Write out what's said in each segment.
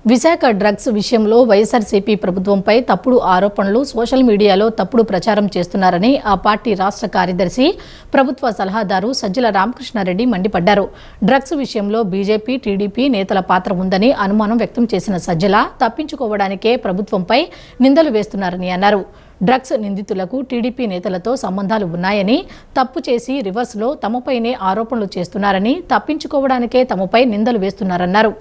Visakha drugs విషయంలో వైఎస్ఆర్సీపీ ప్రభుత్వంపై తప్పుడు ఆరోపణలు సోషల్ మీడియాలో తప్పుడు ప్రచారం చేస్తున్నారని ఆ పార్టీ రాష్ట్ర కార్యదర్శి ప్రభుత్వ సలహాదారు సజ్జల రామకృష్ణారెడ్డి మండిపడ్డారు. డ్రగ్స్ విషయంలో బీజేపీ, టీడీపీ నేతల పాత్ర ఉందని అనుమానం వ్యక్తం చేసిన సజ్జల తప్పించుకోవడానికే ప్రభుత్వంపై నిందలు వేస్తున్నారని అన్నారు. డ్రగ్స్ నిందితులకు టీడీపీ నేతలతో సంబంధాలు ఉన్నాయని, తప్పు చేసి రివర్స్లో తమపైనే ఆరోపణలు చేస్తున్నారని, తప్పించుకోవడానికే తమపై నిందలు వేస్తున్నారన్నారు.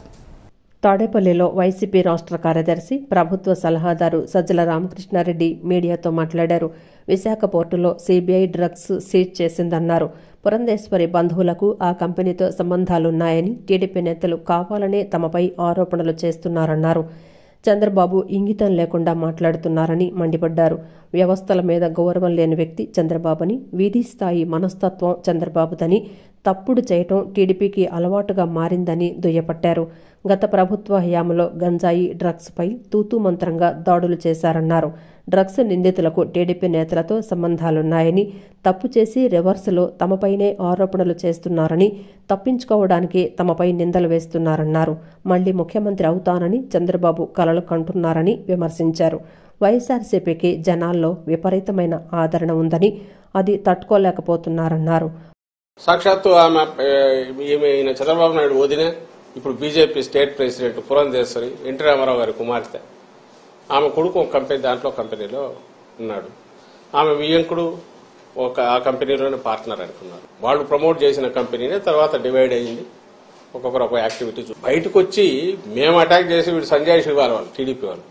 తాడేపల్లిలో వైసీపీ రాష్ట్ర కార్యదర్శి ప్రభుత్వ సలహాదారు సజ్జల రామకృష్ణారెడ్డి మీడియాతో మాట్లాడారు. విశాఖ పోర్టులో సీబీఐ డ్రగ్స్ సీజ్ చేసిందన్నారు. పురంధేశ్వరి బంధువులకు ఆ కంపెనీతో సంబంధాలున్నాయని టీడీపీ నేతలు కావాలనే తమపై ఆరోపణలు చేస్తున్నారన్నారు. చంద్రబాబు ఇంగితం లేకుండా మాట్లాడుతున్నారని మండిపడ్డారు. వ్యవస్థల మీద గౌరవం లేని వ్యక్తి చంద్రబాబుని, వీధి స్థాయి మనస్తత్వం చంద్రబాబుదని, తప్పుడు చేయటం టీడీపీకి అలవాటుగా మారిందని దుయ్యపట్టారు. గత ప్రభుత్వ హయాంలో గంజాయి, డ్రగ్స్పై తూతూ మంత్రంగా దాడులు చేశారన్నారు. డ్రగ్స్ నిందితులకు టీడీపీ నేతలతో సంబంధాలున్నాయని, తప్పు చేసి రివర్స్లో తమపైనే ఆరోపణలు చేస్తున్నారని, తప్పించుకోవడానికి తమపై నిందలు వేస్తున్నారన్నారు. మళ్లీ ముఖ్యమంత్రి అవుతానని చంద్రబాబు కలలు కంటున్నారని విమర్శించారు. వైఎస్ఆర్సీపీకి జనాల్లో విపరీతమైన ఆదరణ ఉందని, అది తట్టుకోలేకపోతున్నారన్నారు. సాక్షాత్తు ఈమె చంద్రబాబు నాయుడు వదిన, ఇప్పుడు BJP state president Purandeswari, NT Rama Rao గారి కుమార్తె. ఆమె కొడుకు ఒక కంపెనీలో ఉన్నాడు. ఆమె వియ్యంకుడు ఆ కంపెనీలోనే పార్ట్నర్ అనుకున్నారు. వాళ్ళు ప్రమోట్ చేసిన కంపెనీనే తర్వాత డివైడ్ అయ్యింది. ఒక్కొక్కరు ఒక యాక్టివిటీ బయటకు వచ్చి మేము అటాక్ చేసి వీడు సంజయ్ శివార్ వాళ్ళు టీడీపీ వాళ్ళు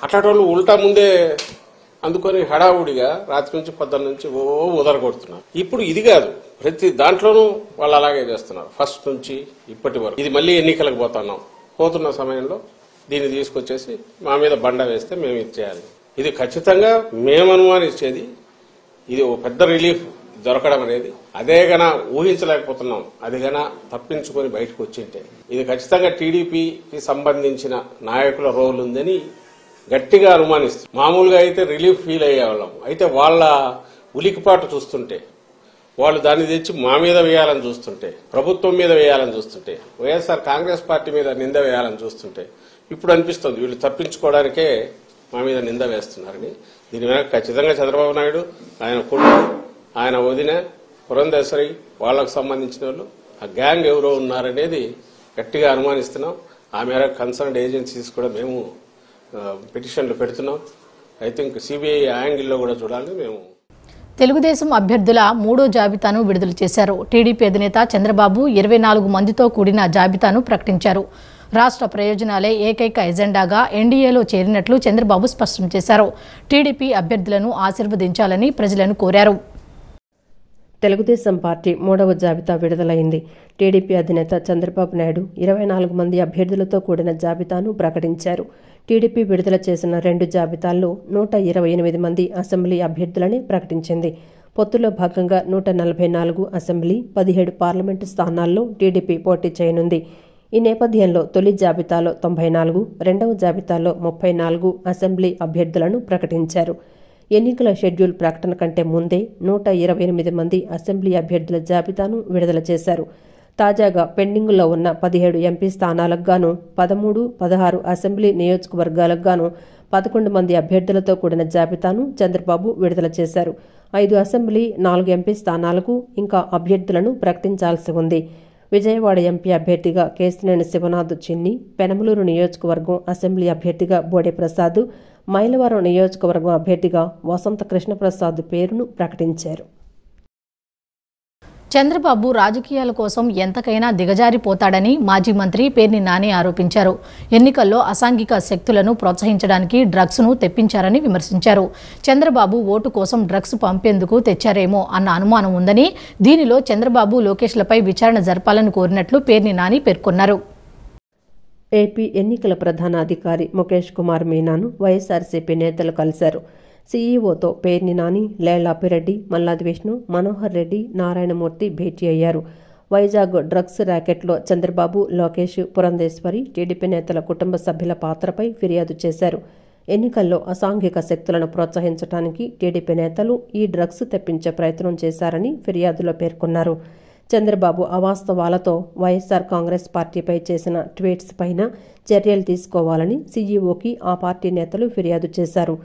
అట్లాంటి వాళ్ళు ఉల్టా ముందే అందుకొని హడావుడిగా రాత్రి నుంచి పొద్దున్న నుంచి ఉదరగొడుతున్నారు. ఇప్పుడు ఇది కాదు, ప్రతి దాంట్లోనూ వాళ్ళు అలాగే చేస్తున్నారు. ఫస్ట్ నుంచి ఇప్పటి వరకు ఇది మళ్లీ ఎన్నికలకు పోతున్న సమయంలో దీన్ని తీసుకొచ్చేసి మా మీద బండ వేస్తే మేము ఇది చేయాలి. ఇది ఖచ్చితంగా మేము అనుమానించేది. ఇది ఒక పెద్ద రిలీఫ్ దొరకడం అనేది అదే గన ఊహించలేకపోతున్నాం. అది గన తప్పించుకొని బయటకు వచ్చింటే ఇది ఖచ్చితంగా టీడీపీకి సంబంధించిన నాయకుల రోల్ ఉందని గట్టిగా అనుమానిస్తుంది. మామూలుగా అయితే రిలీఫ్ ఫీల్ అయ్యేవాళ్ళం. అయితే వాళ్ళ ఉలికిపాటు చూస్తుంటే, వాళ్ళు దాన్ని తెచ్చి మా మీద వేయాలని చూస్తుంటే, ప్రభుత్వం మీద వేయాలని చూస్తుంటే, వైఎస్ఆర్ కాంగ్రెస్ పార్టీ మీద నింద వేయాలని చూస్తుంటే ఇప్పుడు అనిపిస్తుంది వీళ్ళు తప్పించుకోవడానికే మా మీద నింద వేస్తున్నారని. దీని వెనక ఖచ్చితంగా చంద్రబాబు నాయుడు, ఆయన కొడుకు, ఆయన వదిన పురంధేశ్వరి, వాళ్లకు సంబంధించిన వాళ్ళు, ఆ గ్యాంగ్ ఎవరో ఉన్నారనేది గట్టిగా అనుమానిస్తున్నాం. ఆ మేరకు కన్సర్న్డ్ ఏజెన్సీస్ కూడా మేము పిటిషన్లు పెడుతున్నాం. ఐ థింక్ సిబిఐ యాంగిల్లో కూడా చూడాలని మేము. తెలుగుదేశం అభ్యర్థుల 3వ జాబితాను విడుదల చేశారు. టీడీపీ అధినేత చంద్రబాబు 24 మందితో కూడిన జాబితాను ప్రకటించారు. రాష్ట్ర ప్రయోజనాలే ఏకైక ఎజెండాగా ఎన్డీఏలో చేరినట్లు చంద్రబాబు స్పష్టం చేశారు. టీడీపీ అభ్యర్థులను ఆశీర్వదించాలని ప్రజలను కోరారు. తెలుగుదేశం పార్టీ 3వ జాబితా విడుదలైంది. టీడీపీ అధినేత చంద్రబాబు నాయుడు 24 మంది అభ్యర్థులతో కూడిన జాబితాను ప్రకటించారు. టీడీపీ విడుదల చేసిన 2 జాబితాల్లో 128 మంది అసెంబ్లీ అభ్యర్థులని ప్రకటించింది. పొత్తులో భాగంగా 144 అసెంబ్లీ, 17 పార్లమెంటు స్థానాల్లో టీడీపీ పోటీ చేయనుంది. ఈ నేపథ్యంలో తొలి జాబితాలో 94, రెండవ జాబితాలో 34 అసెంబ్లీ అభ్యర్థులను ప్రకటించారు. ఎన్నికల షెడ్యూల్ ప్రకటన కంటే ముందే 128 మంది అసెంబ్లీ అభ్యర్థుల జాబితాను విడుదల చేశారు. తాజాగా పెండింగులో ఉన్న 17 ఎంపీ స్థానాలకు గాను 13, 16 అసెంబ్లీ నియోజకవర్గాలకు గాను 11 మంది అభ్యర్థులతో కూడిన జాబితాను చంద్రబాబు విడుదల చేశారు. 5 అసెంబ్లీ, 4 ఎంపీ స్థానాలకు ఇంకా అభ్యర్థులను ప్రకటించాల్సి ఉంది. విజయవాడ ఎంపీ అభ్యర్థిగా కేశినేని శివనాథ్ చిన్ని, పెనమలూరు నియోజకవర్గం అసెంబ్లీ అభ్యర్థిగా బోడే ప్రసాద్, మైలవరం నియోజకవర్గం అభ్యర్థిగా వసంత కృష్ణప్రసాద్ పేరును ప్రకటించారు. చంద్రబాబు రాజకీయాల కోసం ఎంతకైనా దిగజారిపోతాడని మాజీ మంత్రి పేర్ని నాని ఆరోపించారు. ఎన్నికల్లో అసాంఘిక శక్తులను ప్రోత్సహించడానికి డ్రగ్స్ను తెప్పించారని విమర్శించారు. చంద్రబాబు ఓటు కోసం డ్రగ్స్ పంపేందుకు తెచ్చారేమో అన్న అనుమానం ఉందని, దీనిలో చంద్రబాబు, లోకేష్లపై విచారణ జరపాలని కోరినట్లు పేర్ని నాని పేర్కొన్నారు. ఏపీ ఎన్నికల ప్రధాన అధికారి ముఖేష్ కుమార్ మీనాను వైఎస్ఆర్సీపీ నేతలు కలిశారు. సీఈఓతో పేర్ని నాని, లేళ్లాపిరెడ్డి, మల్లాది విష్ణు, మనోహర్ రెడ్డి, నారాయణమూర్తి భేటీ అయ్యారు. వైజాగ్ డ్రగ్స్ ర్యాకెట్లో చంద్రబాబు, లోకేష్, పురంధేశ్వరి, టీడీపీ నేతల కుటుంబ సభ్యుల పాత్రపై ఫిర్యాదు చేశారు. ఎన్నికల్లో అసాంఘిక శక్తులను ప్రోత్సహించడానికి టీడీపీ నేతలు ఈ డ్రగ్స్ తెప్పించే ప్రయత్నం చేశారని ఫిర్యాదులో పేర్కొన్నారు. చంద్రబాబు అవాస్తవాలతో వైఎస్ఆర్ కాంగ్రెస్ పార్టీపై చేసిన ట్వీట్స్ పైన చర్యలు తీసుకోవాలని సీఈఓకి ఆ పార్టీ నేతలు ఫిర్యాదు చేశారు.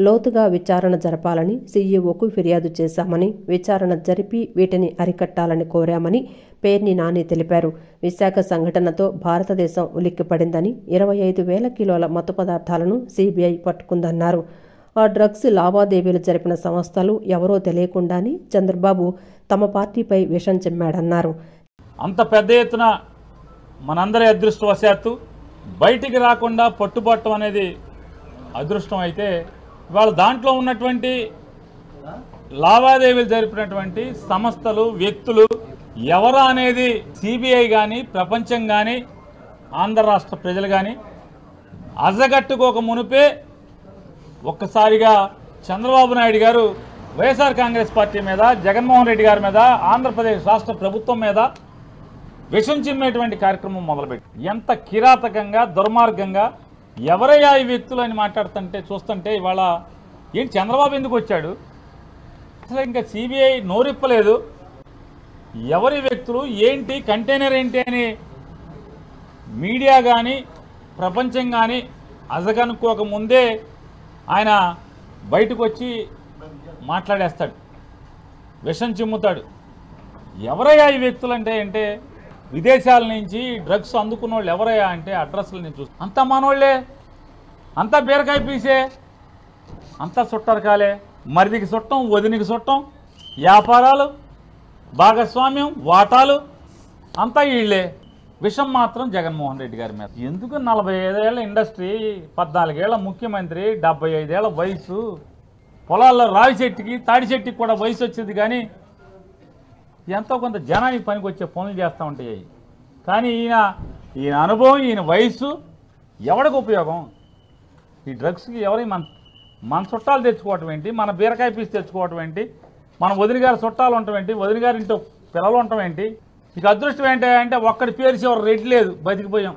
లోతుగా విచారణ జరపాలని సీఈఓకు ఫిర్యాదు చేశామని, విచారణ జరిపి వీటిని అరికట్టాలని కోరామని పేర్ని నాని తెలిపారు. విశాఖ సంఘటనతో భారతదేశం ఉలిక్కిపడిందని, 25,000 కిలోల మత్తు పదార్థాలను సీబీఐ పట్టుకుందన్నారు. ఆ డ్రగ్స్ లావాదేవీలు జరిపిన సంస్థలు ఎవరో తెలియకుండానే చంద్రబాబు తమ పార్టీపై విషం చిమ్మాడన్నారు. అంత పెద్ద ఎత్తున మనందరి అదృష్టవశాత్తు బయటికి రాకుండా పట్టుబట్టం అనేది అదృష్టం అయితే, ఇవాళ దాంట్లో ఉన్నటువంటి లావాదేవీలు జరిపినటువంటి సంస్థలు, వ్యక్తులు ఎవరా అనేది సిబిఐ కానీ, ప్రపంచం కానీ, ఆంధ్ర రాష్ట్ర ప్రజలు కానీ అజగట్టుకోక మునిపే ఒక్కసారిగా చంద్రబాబు నాయుడు గారు వైఎస్ఆర్ కాంగ్రెస్ పార్టీ మీద, జగన్మోహన్ రెడ్డి గారి మీద, ఆంధ్రప్రదేశ్ రాష్ట్ర ప్రభుత్వం మీద విషం చిమ్మేటువంటి కార్యక్రమం మొదలుపెట్టి, ఎంత కిరాతకంగా, దుర్మార్గంగా ఎవరయ్యా ఈ వ్యక్తులు అని మాట్లాడుతుంటే చూస్తుంటే ఇవాళ ఏంటి చంద్రబాబు ఎందుకు వచ్చాడు, అసలు ఇంకా సిబిఐ నోరిప్పలేదు, ఎవరి వ్యక్తులు ఏంటి, కంటైనర్ ఏంటి అని మీడియా కానీ, ప్రపంచం కానీ అజగనుకోక ముందే ఆయన బయటకు వచ్చి మాట్లాడేస్తాడు, విషం చిమ్ముతాడు. ఎవరయ్యా ఈ వ్యక్తులు అంటే విదేశాల నుంచి డ్రగ్స్ అందుకున్న వాళ్ళు ఎవరయ్యా అంటే అడ్రస్లు నేను చూస్తాను, అంతా మనోళ్లే, అంతా బీరకాయ పీసే, అంతా చుట్టరకాలే, మరిదికి చుట్టం, వదినికి చుట్టం, వ్యాపారాలు, భాగస్వామ్యం, వాటాలు అంతా వీళ్ళే. విషం మాత్రం జగన్మోహన్ రెడ్డి గారి మీద. ఎందుకు 45 ఏళ్ల ఇండస్ట్రీ, 14 ఏళ్ల ముఖ్యమంత్రి, 75 ఏళ్ల వయసు, పొలాల్లో రావి చెట్టుకి, తాడి చెట్టుకి కూడా వయసు వచ్చింది, కానీ ఎంతో కొంత జనానికి పనికి వచ్చే పనులు చేస్తూ ఉంటాయి. కానీ ఈయన అనుభవం, ఈయన వయసు ఎవరికి ఉపయోగం? ఈ డ్రగ్స్కి ఎవరి మన చుట్టాలు తెచ్చుకోవటం ఏంటి, మన బీరకాయ పీస్ తెచ్చుకోవటం ఏంటి, మన వదిన గారి చుట్టాలు ఉండటం ఏంటి, వదిన గారి ఇంట్లో పిల్లలు ఉండటం ఏంటి? ఇక అదృష్టం ఏంటంటే ఒక్కడి పేరు చివరి రెడ్డి లేదు, బతికిపోయాం.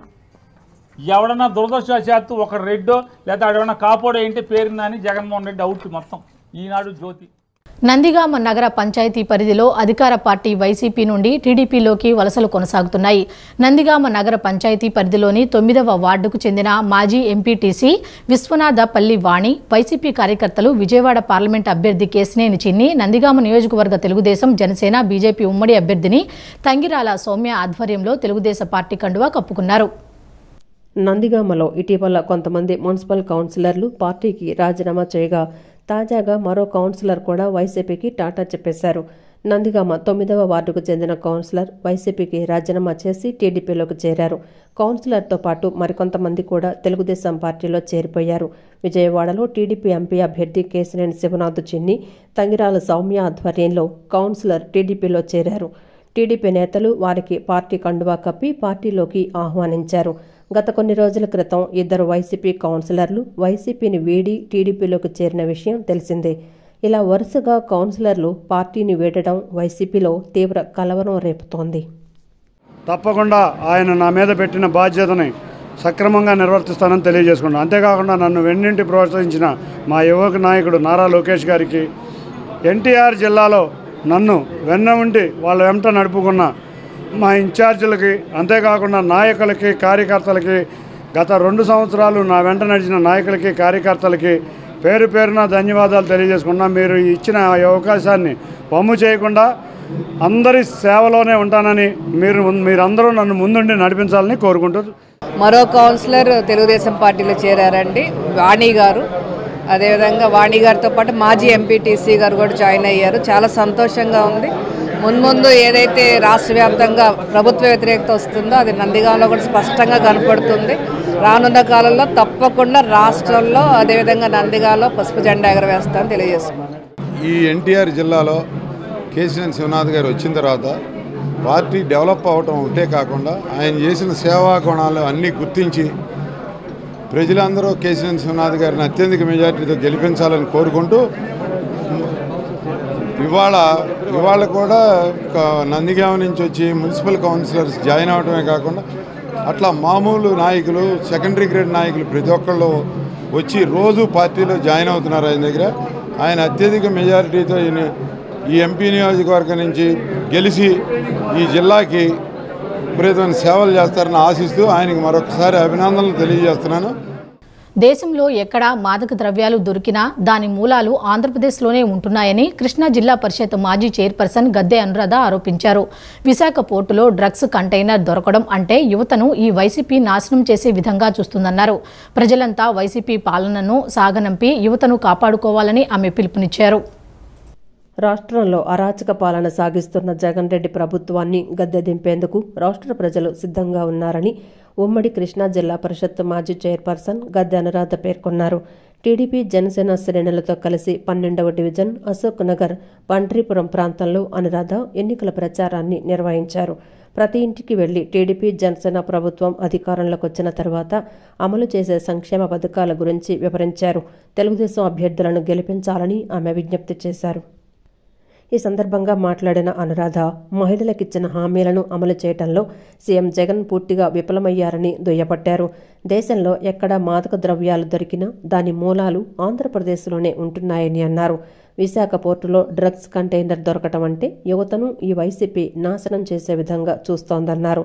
ఎవడన్నా దురదృష్టవశాత్తు ఒకడు రెడ్డో లేదా ఆడేమన్నా కాపోడో ఏంటి పేరుందా అని జగన్మోహన్ రెడ్డి అవుట్ మొత్తం. ఈనాడు జ్యోతి. నందిగామ నగర పంచాయతీ పరిధిలో అధికార పార్టీ వైసీపీ నుండి టీడీపీలోకి వలసలు కొనసాగుతున్నాయి. నందిగామ నగర పంచాయతీ పరిధిలోని 9వ వార్డుకు చెందిన మాజీ ఎంపీటీసీ విశ్వనాథపల్లి వాణి, వైసీపీ కార్యకర్తలు విజయవాడ పార్లమెంట్ అభ్యర్థి కేశినేని చిన్ని, నందిగామ నియోజకవర్గ తెలుగుదేశం, జనసేన, బీజేపీ ఉమ్మడి అభ్యర్థిని తంగిరాల సౌమ్య ఆధ్వర్యంలో తెలుగుదేశం పార్టీ కండువా కప్పుకున్నారు. నందిగామలో ఇటీవల కొంతమంది మున్సిపల్ కౌన్సిలర్లు పార్టీకి రాజీనామా చేయగా, తాజాగా మరో కౌన్సిలర్ కూడా వైసీపీకి టాటా చెప్పేశారు. నందిగామ 9వ వార్డుకు చెందిన కౌన్సిలర్ వైసీపీకి రాజీనామా చేసి టీడీపీలోకి చేరారు. కౌన్సిలర్తో పాటు మరికొంతమంది కూడా తెలుగుదేశం పార్టీలో చేరిపోయారు. విజయవాడలో టీడీపీ ఎంపీ అభ్యర్థి కేశినేని శివనాథ్ చిన్ని, తంగిరాల సౌమ్య ఆధ్వర్యంలో కౌన్సిలర్ టీడీపీలో చేరారు. టీడీపీ నేతలు వారికి పార్టీ కండువా కప్పి పార్టీలోకి ఆహ్వానించారు. గత కొన్ని రోజుల క్రితం 2 వైసీపీ కౌన్సిలర్లు వైసీపీని వీడి టీడీపీలోకి చేరిన విషయం తెలిసిందే. ఇలా వరుసగా కౌన్సిలర్లు పార్టీని వీడటం వైసీపీలో తీవ్ర కలవరం రేపుతోంది. తప్పకుండా ఆయన నా మీద పెట్టిన బాధ్యతని సక్రమంగా నిర్వర్తిస్తానని తెలియజేసుకున్నాను. అంతేకాకుండా నన్ను వెన్నింటి ప్రోత్సహించిన మా యువక నాయకుడు నారా లోకేష్ గారికి, ఎన్టీఆర్ జిల్లాలో నన్ను వెన్న ఉండి వాళ్ళ వెంట నడుపుకున్న మా ఇన్ఛార్జీలకి, అంతేకాకుండా నాయకులకి, కార్యకర్తలకి, గత 2 సంవత్సరాలు నా వెంట నడిచిన నాయకులకి, కార్యకర్తలకి పేరు పేరున ధన్యవాదాలు తెలియజేసుకున్నా. మీరు ఇచ్చిన అవకాశాన్ని వమ్ము చేయకుండా అందరి సేవలోనే ఉంటానని మీరందరూ నన్ను ముందుండి నడిపించాలని కోరుకుంటూ. మరో కౌన్సిలర్ తెలుగుదేశం పార్టీలో చేరారండి, వాణి గారు. అదేవిధంగా వాణి గారితో పాటు మాజీ ఎంపీటీసీ గారు కూడా జాయిన్ అయ్యారు. చాలా సంతోషంగా ఉంది. మున్ముందు ఏదైతే రాష్ట్ర వ్యాప్తంగా ప్రభుత్వ వ్యతిరేకత వస్తుందో అది నందిగామలో కూడా స్పష్టంగా కనపడుతుంది. రానున్న కాలంలో తప్పకుండా రాష్ట్రంలో అదేవిధంగా నందిగామలో పసుపు జెండా ఎగరవేస్తామని తెలియజేసుకున్నాను. ఈ ఎన్టీఆర్ జిల్లాలో కేశినేని శివనాథ్ గారు వచ్చిన తర్వాత పార్టీ డెవలప్ అవటం ఒకటే కాకుండా ఆయన చేసిన సేవా గుణాలు అన్నీ గుర్తించి ప్రజలందరూ కేశినేని శివనాథ్ గారిని అత్యధిక మెజార్టీతో గెలిపించాలని కోరుకుంటూ ఇవాళ కూడా నందిగామ నుంచి వచ్చి మున్సిపల్ కౌన్సిలర్స్ జాయిన్ అవడమే కాకుండా అట్లా మామూలు నాయకులు, సెకండరీ గ్రేడ్ నాయకులు ప్రతి ఒక్కళ్ళు వచ్చి రోజు పార్టీలో జాయిన్ అవుతున్నారు. ఆయన దగ్గర ఆయన అత్యధిక మెజారిటీతో ఈ ఎంపీ నియోజకవర్గం నుంచి గెలిచి ఈ జిల్లాకి విపరీతమైన సేవలు చేస్తారని ఆశిస్తూ ఆయనకి మరొకసారి అభినందనలు తెలియజేస్తున్నాను. దేశంలో ఎక్కడా మాదక ద్రవ్యాలు దొరికినా దాని మూలాలు ఆంధ్రప్రదేశ్లోనే ఉంటున్నాయని కృష్ణా జిల్లా పరిషత్ మాజీ చైర్పర్సన్ గద్దె అనురాధ ఆరోపించారు. విశాఖ పోర్టులో డ్రగ్స్ కంటైనర్ దొరకడం అంటే యువతను ఈ వైసీపీ నాశనం చేసే విధంగా చూస్తుందన్నారు. ప్రజలంతా వైసీపీ పాలనను సాగనంపి యువతను కాపాడుకోవాలని ఆమె పిలుపునిచ్చారు. రాష్ట్రంలో అరాచక పాలన సాగిస్తున్న జగన్ రెడ్డి ప్రభుత్వాన్ని గద్దె దింపేందుకు రాష్ట్ర ప్రజలు సిద్ధంగా ఉన్నారని ఉమ్మడి కృష్ణా జిల్లా పరిషత్ మాజీ చైర్పర్సన్ గద్దె అనురాధ పేర్కొన్నారు. టీడీపీ జనసేన శ్రేణులతో కలిసి 12వ డివిజన్ అశోక్ నగర్ పండ్రీపురం ప్రాంతంలో అనురాధ ఎన్నికల ప్రచారాన్ని నిర్వహించారు. ప్రతి ఇంటికి వెళ్లి టీడీపీ జనసేన ప్రభుత్వం అధికారంలోకి వచ్చిన తర్వాత అమలు చేసే సంక్షేమ పథకాల గురించి వివరించారు. తెలుగుదేశం అభ్యర్థులను గెలిపించాలని ఆమె విజ్ఞప్తి చేశారు. ఈ సందర్భంగా మాట్లాడిన అనురాధ మహిళలకిచ్చిన హామీలను అమలు చేయడంలో సీఎం జగన్ పూర్తిగా విఫలమయ్యారని దుయ్యబట్టారు. దేశంలో ఎక్కడా మాదక ద్రవ్యాలు దొరికినా దాని మూలాలు ఆంధ్రప్రదేశ్లోనే ఉంటున్నాయని అన్నారు. విశాఖ పోర్టులో డ్రగ్స్ కంటైనర్ దొరకటం అంటే యువతను ఈ వైసీపీ నాశనం చేసే విధంగా చూస్తోందన్నారు.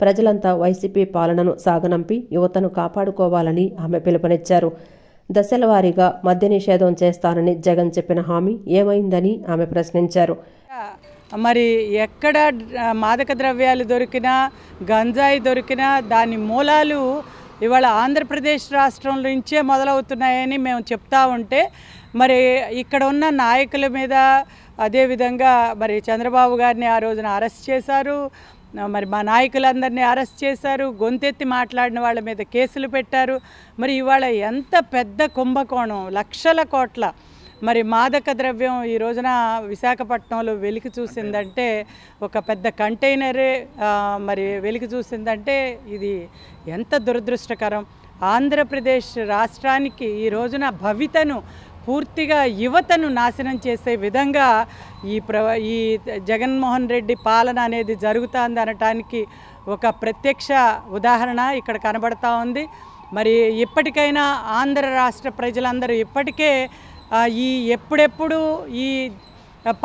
ప్రజలంతా వైసీపీ పాలనను సాగనంపి యువతను కాపాడుకోవాలని ఆమె పిలుపునిచ్చారు. దశల వారీగా మద్య నిషేధం చేస్తానని జగన్ చెప్పిన హామీ ఏమైందని ఆమె ప్రశ్నించారు. మరి ఎక్కడ మాదక ద్రవ్యాలు దొరికినా గంజాయి దొరికినా దాని మూలాలు ఇవాళ ఆంధ్రప్రదేశ్ రాష్ట్రం నుంచే మొదలవుతున్నాయని మేము చెప్తా ఉంటే మరి ఇక్కడ ఉన్న నాయకుల మీద అదేవిధంగా మరి చంద్రబాబు గారిని ఆ రోజున అరెస్ట్ చేశారు. మరి మా నాయకులందరినీ అరెస్ట్ చేశారు. గొంతెత్తి మాట్లాడిన వాళ్ళ మీద కేసులు పెట్టారు. మరి ఇవాళ ఎంత పెద్ద కుంభకోణం, లక్షల కోట్ల మరి మాదక ద్రవ్యం ఈ రోజున విశాఖపట్నంలో వెలికి చూసిందంటే ఒక పెద్ద కంటైనరే మరి వెలికి చూసిందంటే ఇది ఎంత దురదృష్టకరం. ఆంధ్రప్రదేశ్ రాష్ట్రానికి ఈ రోజున భవితను పూర్తిగా యువతను నాశనం చేసే విధంగా ఈ జగన్మోహన్ రెడ్డి పాలన అనేది జరుగుతుంది అనటానికి ఒక ప్రత్యక్ష ఉదాహరణ ఇక్కడ కనబడతా ఉంది. మరి ఇప్పటికైనా ఆంధ్ర రాష్ట్ర ప్రజలందరూ ఇప్పటికే ఎప్పుడెప్పుడు ఈ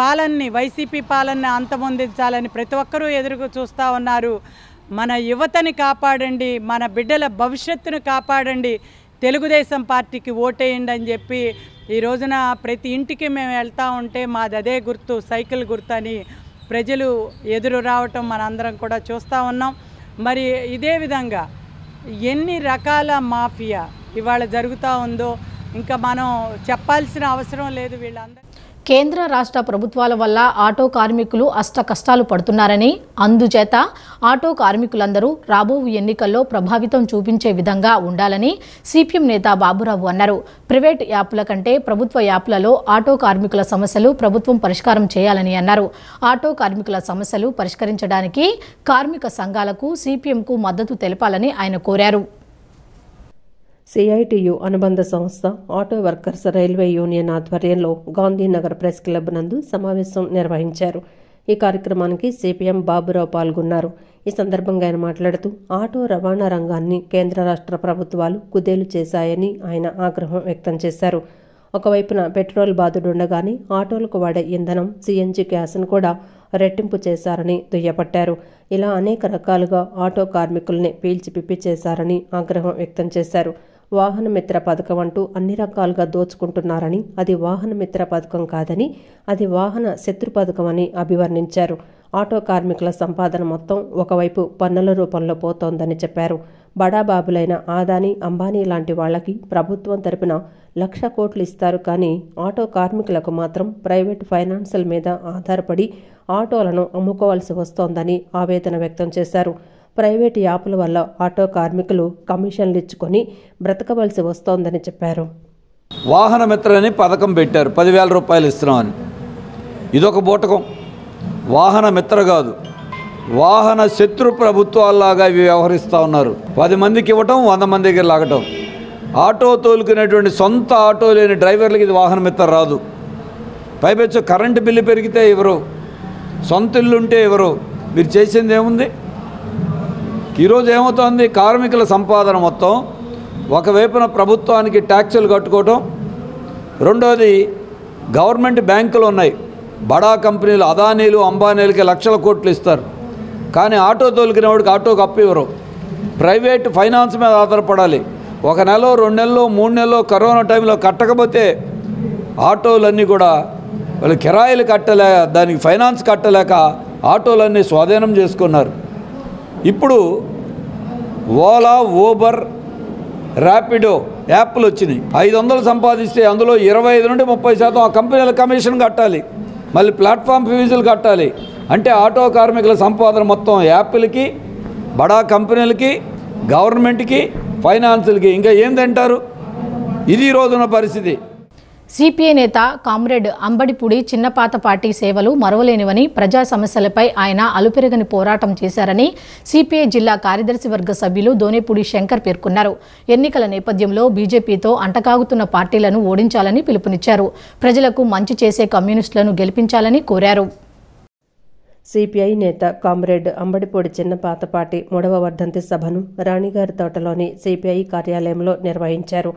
పాలనని వైసీపీ పాలనని అంతమొందించాలని ప్రతి ఒక్కరూ ఎదురు చూస్తూ ఉన్నారు. మన యువతని కాపాడండి, మన బిడ్డల భవిష్యత్తును కాపాడండి, తెలుగుదేశం పార్టీకి ఓటేయండి అని చెప్పి ఈ రోజున ప్రతి ఇంటికి మేము వెళ్తూ ఉంటే మాది అదే గుర్తు, సైకిల్ గుర్తు అని ప్రజలు ఎదురు రావటం మనందరం కూడా చూస్తూ ఉన్నాం. మరి ఇదే విధంగా ఎన్ని రకాల మాఫియా ఇవాళ జరుగుతూ ఉందో ఇంకా మనం చెప్పాల్సిన అవసరం లేదు. వీళ్ళందరూ కేంద్ర రాష్ట్ర ప్రభుత్వాల వల్ల ఆటో కార్మికులు అష్ట కష్టాలు పడుతున్నారని, అందుచేత ఆటో కార్మికులందరూ రాబో ఎన్నికల్లో ప్రభావితం చూపించే విధంగా ఉండాలని సిపిఎం నేత బాబురావు అన్నారు. ప్రైవేట్ యాప్ల కంటే ప్రభుత్వ యాప్లలో ఆటో కార్మికుల సమస్యలు ప్రభుత్వం పరిష్కారం చేయాలని అన్నారు. ఆటో కార్మికుల సమస్యలు పరిష్కరించడానికి కార్మిక సంఘాలకు సిపిఎంకు మద్దతు తెలపాలని ఆయన కోరారు. సిఐటియు అనుబంధ సంస్థ ఆటో వర్కర్స్ రైల్వే యూనియన్ ఆధ్వర్యంలో గాంధీనగర్ ప్రెస్ క్లబ్ నందు సమావేశం నిర్వహించారు. ఈ కార్యక్రమానికి సిపిఎం బాబురావు పాల్గొన్నారు. ఈ సందర్భంగా ఆయన మాట్లాడుతూ ఆటో రవాణా రంగాన్ని కేంద్ర రాష్ట్ర ప్రభుత్వాలు కుదేలు చేశాయని ఆయన ఆగ్రహం వ్యక్తం చేశారు. ఒకవైపున పెట్రోల్ బాధుడుండగానే ఆటోలకు వాడే ఇంధనం సిఎన్జి గ్యాస్ను కూడా రెట్టింపు చేశారని దుయ్యబట్టారు. ఇలా అనేక రకాలుగా ఆటో కార్మికుల్ని పీల్చిపిప్పి చేశారని ఆగ్రహం వ్యక్తం చేశారు. వాహన మిత్ర పథకం అంటూ అన్ని రకాలుగా దోచుకుంటున్నారని, అది వాహన మిత్ర పథకం కాదని, అది వాహన శత్రు పథకం అని అభివర్ణించారు. ఆటో కార్మికుల సంపాదన మొత్తం ఒకవైపు పన్నుల రూపంలో పోతోందని చెప్పారు. బడాబాబులైన ఆదాని, అంబానీ లాంటి వాళ్లకి ప్రభుత్వం తరపున 1,00,000 కోట్లు ఇస్తారు, కానీ ఆటో కార్మికులకు మాత్రం ప్రైవేట్ ఫైనాన్సుల మీద ఆధారపడి ఆటోలను అమ్ముకోవాల్సి వస్తోందని ఆవేదన వ్యక్తం చేశారు. ప్రైవేటు యాప్ల వల్ల ఆటో కార్మికులు కమిషన్లు ఇచ్చుకొని బ్రతకవలసి వస్తోందని చెప్పారు. వాహన మిత్రని పథకం పెట్టారు, 10,000 రూపాయలు ఇస్తున్నామని. ఇదొక బూటకం. వాహన మిత్ర కాదు, వాహన శత్రు ప్రభుత్వాల్లాగా ఇవి వ్యవహరిస్తూ ఉన్నారు. 10 మందికి ఇవ్వటం, 100 మంది దగ్గర లాగటం. ఆటో తోలుకునేటువంటి సొంత ఆటో లేని డ్రైవర్లకి ఇది వాహన మిత్ర రాదు. పైపెచ్చు కరెంటు బిల్లు పెరిగితే ఎవరు, సొంత ఇల్లు ఉంటే ఎవరు, మీరు చేసింది ఏముంది? ఈరోజు ఏమవుతోంది? కార్మికుల సంపాదన మొత్తం ఒకవైపున ప్రభుత్వానికి ట్యాక్సులు కట్టుకోవటం, రెండోది గవర్నమెంట్ బ్యాంకులు ఉన్నాయి, బడా కంపెనీలు అదానీలు అంబానీలకి లక్షల కోట్లు ఇస్తారు, కానీ ఆటో తోలికిన వాడికి ఆటోకి అప్పు ఇవ్వరు. ప్రైవేట్ ఫైనాన్స్ మీద ఆధారపడాలి. 1 నెల 2 నెలలు 3 నెలలు కరోనా టైంలో కట్టకపోతే ఆటోలన్నీ కూడా వాళ్ళు కిరాయిలు కట్టలేక, దానికి ఫైనాన్స్ కట్టలేక ఆటోలన్నీ స్వాధీనం చేసుకున్నారు. ఇప్పుడు ఓలా, ఊబర్, ర్యాపిడో యాప్లు వచ్చినాయి. 500 సంపాదిస్తే అందులో 25 నుండి 30% ఆ కంపెనీల కమిషన్ కట్టాలి, మళ్ళీ ప్లాట్ఫామ్ ఫీజులు కట్టాలి. అంటే ఆటో కార్మికుల సంపాదన మొత్తం యాప్లకి, బడా కంపెనీలకి, గవర్నమెంట్కి, ఫైనాన్సులకి. ఇంకా ఏం తింటారు? ఇది ఈ రోజున పరిస్థితి. సిపిఐ నేత కామ్రేడ్ అంబడిపూడి చిన్నపాతపాటి సేవలు మరువలేనివని, ప్రజా సమస్యలపై ఆయన అలుపెరగని పోరాటం చేశారని సిపిఐ జిల్లా కార్యదర్శి వర్గ సభ్యులు దోనేపూడి శంకర్ పేర్కొన్నారు. ఎన్నికల నేపథ్యంలో బీజేపీతో అంటకాగుతున్న పార్టీలను ఓడించాలని పిలుపునిచ్చారు. ప్రజలకు మంచి చేసే కమ్యూనిస్టులను గెలిపించాలని కోరారు. సిపిఐ నేత కామ్రేడ్ అంబడిపూడి చిన్నపాతపాటి 3వ వర్ధంతి సభను రాణిగారి తోటలోని సిపిఐ కార్యాలయంలో నిర్వహించారు.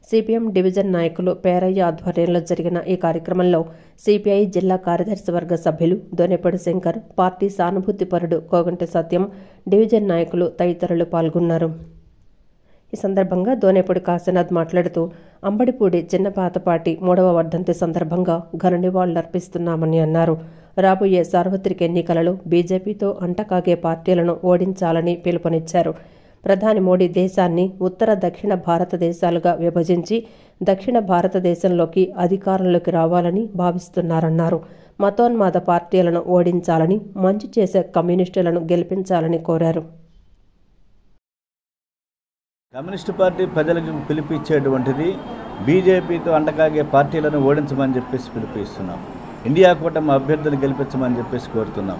సిపిఎం డివిజన్ నాయకులు పేరయ్య ఆధ్వర్యంలో జరిగిన ఈ కార్యక్రమంలో సిపిఐ జిల్లా కార్యదర్శి వర్గ సభ్యులు దోనేపూడి శంకర్, పార్టీ సానుభూతిపరుడు కోగంటి సత్యం, డివిజన్ నాయకులు తదితరులు పాల్గొన్నారు. ఈ సందర్భంగా దోనేపూడి కాశీనాథ్ మాట్లాడుతూ అంబడిపూడి చిన్నపాతపాటి 3వ వర్ధంతి సందర్భంగా ఘన నివాళులర్పిస్తున్నామని అన్నారు. రాబోయే సార్వత్రిక ఎన్నికలలో బీజేపీతో అంటకాగే పార్టీలను ఓడించాలని పిలుపునిచ్చారు. ప్రధాని మోడీ దేశాన్ని ఉత్తర దక్షిణ భారతదేశాలుగా విభజించి దక్షిణ భారతదేశంలోకి అధికారంలోకి రావాలని భావిస్తున్నారన్నారు. మతోన్మాద పార్టీలను ఓడించాలని, మంచి చేసే కమ్యూనిస్టులను గెలిపించాలని కోరారు. కమ్యూనిస్టు పార్టీ ప్రజలకు పిలిపించేటువంటిది బీజేపీతో అంటకాగే పార్టీలను ఓడించమని చెప్పేసి పిలిపిస్తున్నాం. ఇండియా కూటమి అభ్యర్థులను గెలిపించమని చెప్పేసి కోరుతున్నాం.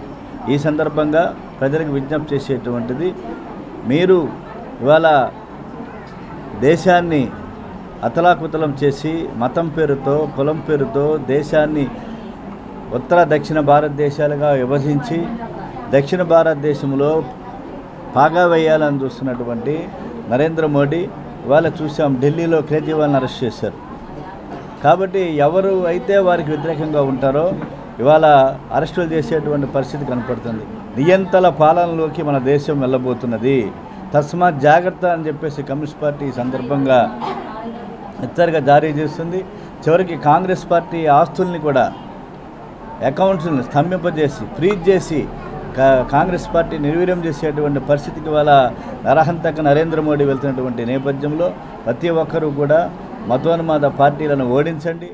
ఈ సందర్భంగా ప్రజలకు విజ్ఞప్తి చేసేటువంటిది, మీరు ఇవాళ దేశాన్ని అతలాకుతలం చేసి మతం పేరుతో, కులం పేరుతో దేశాన్ని ఉత్తర దక్షిణ భారతదేశాలుగా విభజించి దక్షిణ భారతదేశంలో పాగా వేయాలని చూస్తున్నటువంటి నరేంద్ర మోడీ ఇవాళ చూసాం, ఢిల్లీలో కేజ్రీవాల్ని అరెస్ట్ చేశారు. కాబట్టి ఎవరు అయితే వారికి వ్యతిరేకంగా ఉంటారో ఇవాళ అరెస్టులు చేసేటువంటి పరిస్థితి కనపడుతుంది. నియంతల పాలనలోకి మన దేశం వెళ్ళబోతున్నది. తస్మాత్ జాగ్రత్త అని చెప్పేసి కమ్యూనిస్ట్ పార్టీ ఈ సందర్భంగా హెచ్చరిక జారీ చేస్తుంది. చివరికి కాంగ్రెస్ పార్టీ ఆస్తుల్ని కూడా, అకౌంట్స్ని స్తంభింపజేసి ఫ్రీజ్ చేసి కాంగ్రెస్ పార్టీ నిర్వీర్యం చేసేటువంటి పరిస్థితికి వాళ్ళ నరహంతక నరేంద్ర మోడీ వెళ్తున్నటువంటి నేపథ్యంలో ప్రతి ఒక్కరూ కూడా మతోన్మాద పార్టీలను ఓడించండి.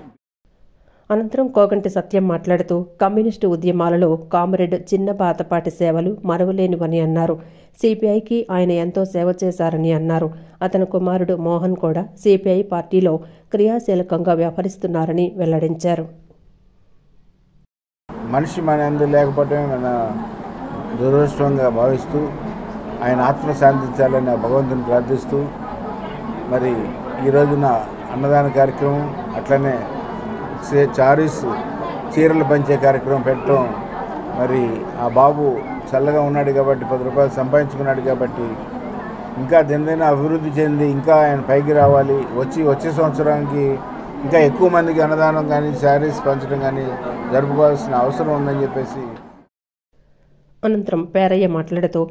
అనంతరం కోగంటి సత్యం మాట్లాడుతూ కమ్యూనిస్టు ఉద్యమాలలో కామ్రేడ్ చిన్నపాతపాటి సేవలు మరువలేనివని అన్నారు. సిపిఐకి ఆయన ఎంతో సేవ చేశారని అన్నారు. అతని కుమారుడు మోహన్ కూడా సిపిఐ పార్టీలో క్రియాశీలకంగా వ్యవహరిస్తున్నారని వెల్లడించారు. మనిషి మన అందు లేకపోవటమే మన దురదృష్టంగా భావిస్తూ ఆయన ఆత్మ శాంతించాలని భగవంతుని ప్రార్థిస్తూ మరి ఈ రోజున అన్నదాన కార్యక్రమం, అట్లనే చారీస్ చీరలు పంచే కార్యక్రమం పెట్టడం, మరి ఆ బాబు చల్లగా ఉన్నాడు కాబట్టి 10 రూపాయలు సంపాదించుకున్నాడు కాబట్టి ఇంకా దినదిన అభివృద్ధి చెంది ఇంకా ఆయన పైకి రావాలి. వచ్చే సంవత్సరానికి ఇంకా ఎక్కువ మందికి అన్నదానం కానీ శారీస్ పంచడం కానీ జరుపుకోవాల్సిన అవసరం ఉందని చెప్పేసి. అనంతరం పేరయ్య మాట్లాడుతూ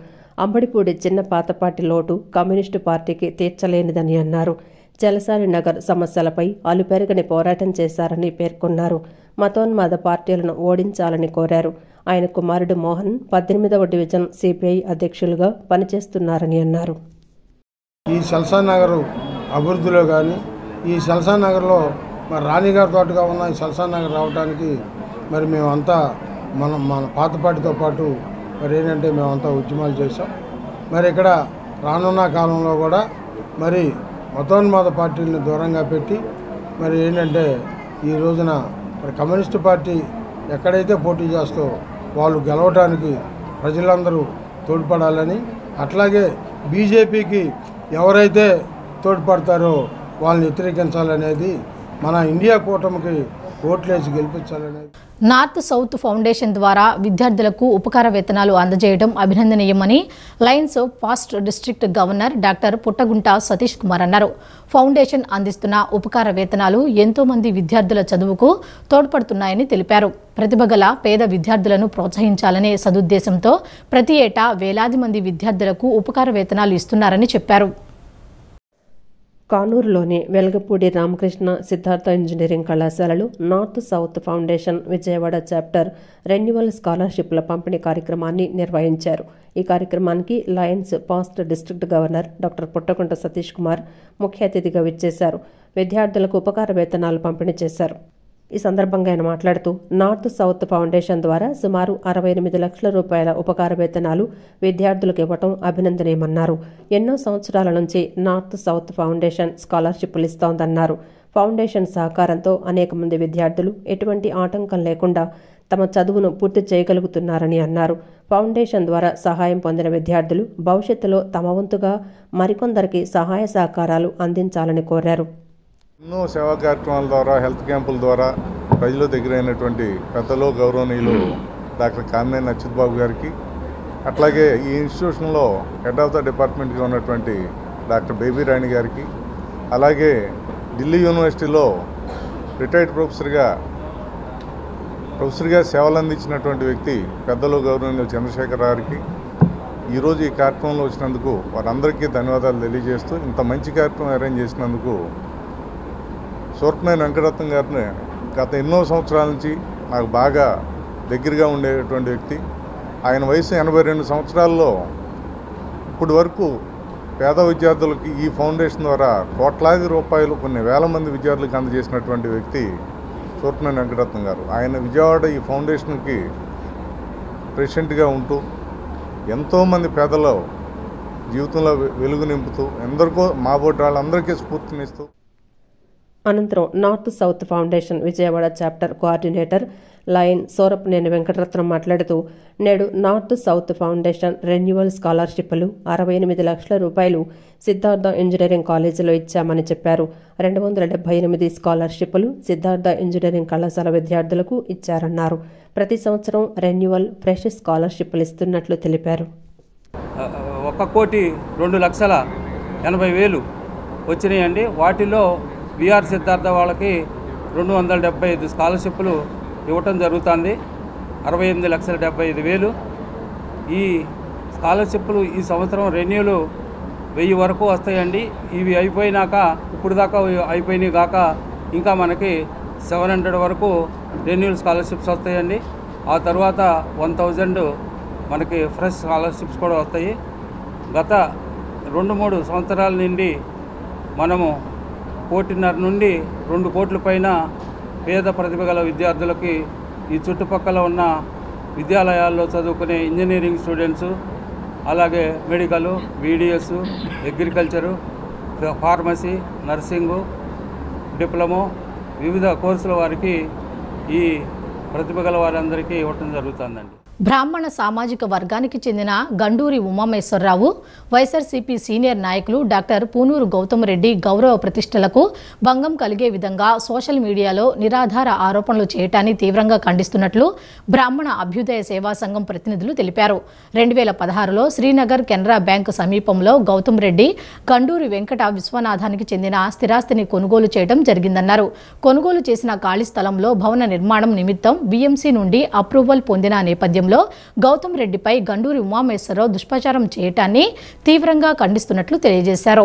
అంబడిపూడి చిన్నపాతపాటి లోటు కమ్యూనిస్టు పార్టీకి తీర్చలేనిదని అన్నారు. చలసాని నగర్ సమస్యలపై అలుపెరగని పోరాటం చేశారని పేర్కొన్నారు. మతోన్మాద పార్టీలను ఓడించాలని కోరారు. ఆయన కుమారుడు మోహన్ 18వ డివిజన్ సిపిఐ అధ్యక్షులుగా పనిచేస్తున్నారని అన్నారు. ఈ చలసాని నగర్ అభివృద్ధిలో కానీ, ఈ చలసాని నగర్లో మరి రాణిగారి తోటగా ఉన్న ఈ చలసాని నగర్ రావడానికి మరి మేమంతా మన పాతపాటితో పాటు మరి ఏంటంటే మేమంతా ఉద్యమాలు చేసాం. మరి ఇక్కడ రానున్న కాలంలో కూడా మరి మతోన్మాద పార్టీలను దూరంగా పెట్టి మరి ఏంటంటే ఈ రోజున మరి కమ్యూనిస్టు పార్టీ ఎక్కడైతే పోటీ చేస్తో వాళ్ళు గెలవడానికి ప్రజలందరూ తోడ్పడాలని, అట్లాగే బీజేపీకి ఎవరైతే తోడ్పడతారో వాళ్ళని వ్యతిరేకించాలనేది మన ఇండియా కూటమికి ఓట్లేసి గెలిపించాలనేది. నార్త్ సౌత్ ఫౌండేషన్ ద్వారా విద్యార్థులకు ఉపకార వేతనాలు అందజేయడం అభినందనీయమని Lions past district governor doctor Puttagunta Satish Kumar అన్నారు. ఫౌండేషన్ అందిస్తున్న ఉపకార వేతనాలు ఎంతో మంది విద్యార్థుల చదువుకు తోడ్పడుతున్నాయని తెలిపారు. ప్రతిభ గల పేద విద్యార్థులను ప్రోత్సహించాలనే సదుద్దేశంతో ప్రతి ఏటా వేలాది మంది విద్యార్థులకు ఉపకార వేతనాలు ఇస్తున్నారని చెప్పారు. కానూరులోని వెలగపూడి రామకృష్ణ సిద్ధార్థ ఇంజనీరింగ్ కళాశాలలో north south foundation Vijayawada chapter renewal స్కాలర్షిప్ల పంపిణీ కార్యక్రమాన్ని నిర్వహించారు. ఈ కార్యక్రమానికి Lions past district governor doctor Puttagunta Satish Kumar ముఖ్య అతిథిగా విచ్చేశారు. విద్యార్థులకు ఉపకార వేతనాలు పంపిణీ చేశారు. ఈ సందర్భంగా ఆయన మాట్లాడుతూ నార్త్ సౌత్ ఫౌండేషన్ ద్వారా సుమారు 68 లక్షల రూపాయల ఉపకార వేతనాలు విద్యార్థులకు ఇవ్వటం అభినందనీయమన్నారు. ఎన్నో సంవత్సరాల నుంచి నార్త్ సౌత్ ఫౌండేషన్ స్కాలర్షిప్లు ఇస్తోందన్నారు. ఫౌండేషన్ సహకారంతో అనేక మంది విద్యార్థులు ఎటువంటి ఆటంకం లేకుండా తమ చదువును పూర్తి చేయగలుగుతున్నారని అన్నారు. ఫౌండేషన్ ద్వారా సహాయం పొందిన విద్యార్థులు భవిష్యత్తులో తమ వంతుగా మరికొందరికి సహాయ సహకారాలు అందించాలని కోరారు. ఎన్నో సేవా కార్యక్రమాల ద్వారా హెల్త్ క్యాంపుల ద్వారా ప్రజల దగ్గర అయినటువంటి పెద్దలు గౌరవనీయులు డాక్టర్ కామినేని అచ్యుత్ బాబు గారికి, అట్లాగే ఈ ఇన్స్టిట్యూషన్లో హెడ్ ఆఫ్ ద డిపార్ట్మెంట్గా ఉన్నటువంటి డాక్టర్ బేబీ రాణి గారికి, అలాగే ఢిల్లీ యూనివర్సిటీలో రిటైర్డ్ ప్రొఫెసర్గా సేవలు అందించినటువంటి వ్యక్తి పెద్దలు గౌరవనీయులు చంద్రశేఖర్ గారికి ఈరోజు ఈ కార్యక్రమంలో వచ్చినందుకు వారందరికీ ధన్యవాదాలు తెలియజేస్తూ, ఇంత మంచి కార్యక్రమం అరేంజ్ చేసినందుకు సూర్పనేని వెంకటరత్నం గారిని గత ఎన్నో సంవత్సరాల నుంచి నాకు బాగా దగ్గరగా ఉండేటువంటి వ్యక్తి. ఆయన వయసు 82 సంవత్సరాల్లో ఇప్పటి వరకు పేద విద్యార్థులకి ఈ ఫౌండేషన్ ద్వారా కోట్లాది రూపాయలు కొన్ని వేల మంది విద్యార్థులకు అందజేసినటువంటి వ్యక్తి సూర్పనేని వెంకటరత్నం గారు. ఆయన విజయవాడ ఈ ఫౌండేషన్కి ప్రెసిడెంట్గా ఉంటూ ఎంతోమంది పేదల జీవితంలో వెలుగు నింపుతూ ఎందరికో మా బోటి వాళ్ళందరికీ స్ఫూర్తినిస్తూ. అనంతరం north south foundation Vijayawada chapter coordinator lion Surapaneni Venkataratnam మాట్లాడుతూ, నేడు నార్త్ సౌత్ ఫౌండేషన్ రెన్యువల్ స్కాలర్షిప్లు 68 లక్షల రూపాయలు సిద్ధార్థ ఇంజనీరింగ్ కాలేజీలో ఇచ్చామని చెప్పారు. 278 స్కాలర్షిప్లు సిద్ధార్థ ఇంజనీరింగ్ కళాశాల విద్యార్థులకు ఇచ్చారన్నారు. ప్రతి సంవత్సరం రెన్యువల్ ఫ్రెష్ స్కాలర్షిప్లు ఇస్తున్నట్లు తెలిపారు. 1,02,80,000 వచ్చినాయండి. వాటిలో విఆర్ సిద్ధార్థ వాళ్ళకి 275 స్కాలర్షిప్లు ఇవ్వటం జరుగుతుంది. 68,75,000. ఈ స్కాలర్షిప్లు ఈ సంవత్సరం రెన్యూలు 1000 వరకు వస్తాయండి. ఇవి అయిపోయినాక ఇప్పుడు దాకా అయిపోయినాయి కాక ఇంకా మనకి 700 వరకు రెన్యూల్ స్కాలర్షిప్స్ వస్తాయండి. ఆ తర్వాత 1000 మనకి ఫ్రెష్ స్కాలర్షిప్స్ కూడా వస్తాయి. గత 2-3 సంవత్సరాల నుండి మనము 1.5 నుండి 2 కోట్ల పైన పేద ప్రతిభ గల విద్యార్థులకి ఈ చుట్టుపక్కల ఉన్న విద్యాలయాల్లో చదువుకునే ఇంజనీరింగ్ స్టూడెంట్స్, అలాగే medical, BDS, agriculture, pharmacy, nursing, diploma వివిధ కోర్సుల వారికి ఈ ప్రతిభ గల వారందరికీ ఇవ్వటం జరుగుతుందండి. బ్రాహ్మణ సామాజిక వర్గానికి చెందిన గండూరి ఉమామేశ్వరరావు వైఎస్ఆర్సీపీ సీనియర్ నాయకులు డాక్టర్ పూనూరు గౌతమ్ రెడ్డి గౌరవ ప్రతిష్టలకు భంగం కలిగే విధంగా సోషల్ మీడియాలో నిరాధార ఆరోపణలు చేయటాన్ని తీవ్రంగా ఖండిస్తున్నట్లు బ్రాహ్మణ అభ్యుదయ సేవా సంఘం ప్రతినిధులు తెలిపారు. 2016లో శ్రీనగర్ కెనరా బ్యాంకు సమీపంలో గౌతమ్ రెడ్డి గండూరి వెంకట విశ్వనాథానికి చెందిన స్థిరాస్తిని కొనుగోలు చేయడం జరిగిందన్నారు. కొనుగోలు చేసిన ఖాళీ స్థలంలో భవన నిర్మాణం నిమిత్తం బీఎంసీ నుండి అప్రూవల్ పొందిన నేపథ్యంలో గౌతమ్ రెడ్డిపై గండూరి ఉమామేశ్వరరావు దుష్ప్రచారం చేయటాన్ని తీవ్రంగా ఖండిస్తున్నట్లు తెలియజేశారు.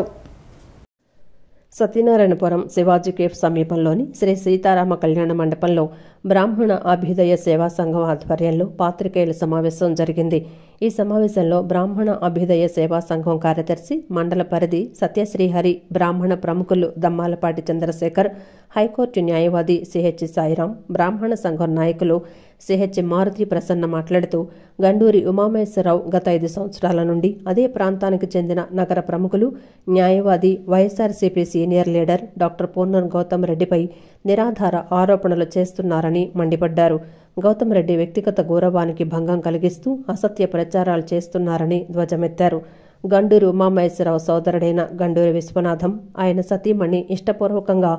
సత్యనారాయణపురం శివాజీ కేఫ్ సమీపంలోని శ్రీ సీతారామ కళ్యాణ మండపంలో బ్రాహ్మణ అభ్యుదయ సేవా సంఘం ఆధ్వర్యంలో పాత్రికేయుల సమావేశం జరిగింది. ఈ సమావేశంలో బ్రాహ్మణ అభ్యుదయ సేవా సంఘం కార్యదర్శి మండల పరిధి సత్యశ్రీహరి, బ్రాహ్మణ ప్రముఖులు దమ్మాలపాటి చంద్రశేఖర్, హైకోర్టు న్యాయవాది సిహెచ్ సాయిరాం, బ్రాహ్మణ సంఘం నాయకులు సిహెచ్ మారుతి ప్రసన్న మాట్లాడుతూ, గండూరి ఉమామేశ్వరరావు గత 5 సంవత్సరాల నుండి అదే ప్రాంతానికి చెందిన నగర ప్రముఖులు, న్యాయవాది, YSRCP senior leader doctor Punuru Gautam రెడ్డిపై నిరాధార ఆరోపణలు చేస్తున్నారని మండిపడ్డారు. గౌతమ్ రెడ్డి వ్యక్తిగత గౌరవానికి భంగం కలిగిస్తూ అసత్య ప్రచారాలు చేస్తున్నారని ధ్వజమెత్తారు. గండూరి ఉమామేశ్వరరావు సోదరుడైన గండూరి విశ్వనాథం, ఆయన సతీమణి ఇష్టపూర్వకంగా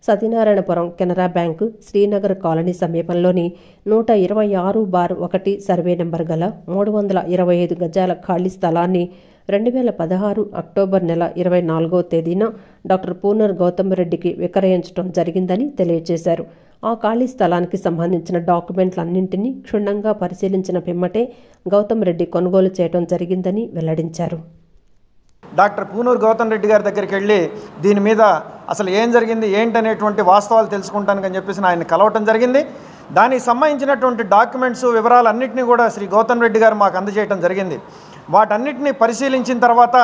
సత్యనారాయణపురం కెనరా బ్యాంకు శ్రీనగర్ కాలనీ సమీపంలోని 126/1 సర్వే నెంబర్ గల 325 గజాల ఖాళీ స్థలాన్ని 2016 అక్టోబర్ నెల 24వ తేదీన డాక్టర్ పూనర్ గౌతమ్ రెడ్డికి విక్రయించడం జరిగిందని తెలియజేశారు. ఆ ఖాళీ స్థలానికి సంబంధించిన డాక్యుమెంట్లన్నింటినీ క్షుణ్ణంగా పరిశీలించిన పిమ్మటే గౌతమ్ రెడ్డి కొనుగోలు చేయడం జరిగిందని వెల్లడించారు. డాక్టర్ పూనూరు గౌతమ్ రెడ్డి గారి దగ్గరికి వెళ్ళి దీని మీద అసలు ఏం జరిగింది ఏంటనేటువంటి వాస్తవాలు తెలుసుకుంటానని చెప్పేసి ఆయన కలవటం జరిగింది. దానికి సంబంధించినటువంటి డాక్యుమెంట్స్ వివరాలన్నింటినీ కూడా శ్రీ గౌతమ్ రెడ్డి గారు మాకు అందజేయడం జరిగింది. వాటన్నిటిని పరిశీలించిన తర్వాత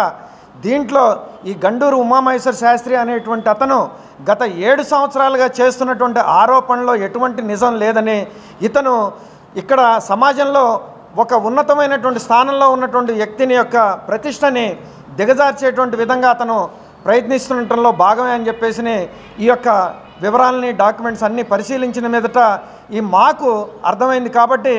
దీంట్లో ఈ గండూరు ఉమామహేశ్వర శాస్త్రి అనేటువంటి అతను గత 7 సంవత్సరాలుగా చేస్తున్నటువంటి ఆరోపణలో ఎటువంటి నిజం లేదని, ఇతను ఇక్కడ సమాజంలో ఒక ఉన్నతమైనటువంటి స్థానంలో ఉన్నటువంటి వ్యక్తిని యొక్క ప్రతిష్టని దిగజార్చేటువంటి విధంగా అతను ప్రయత్నిస్తుండటంలో భాగమే అని చెప్పేసి ఈ యొక్క వివరాలని డాక్యుమెంట్స్ అన్నీ పరిశీలించిన మీదట ఈ మాకు అర్థమైంది. కాబట్టి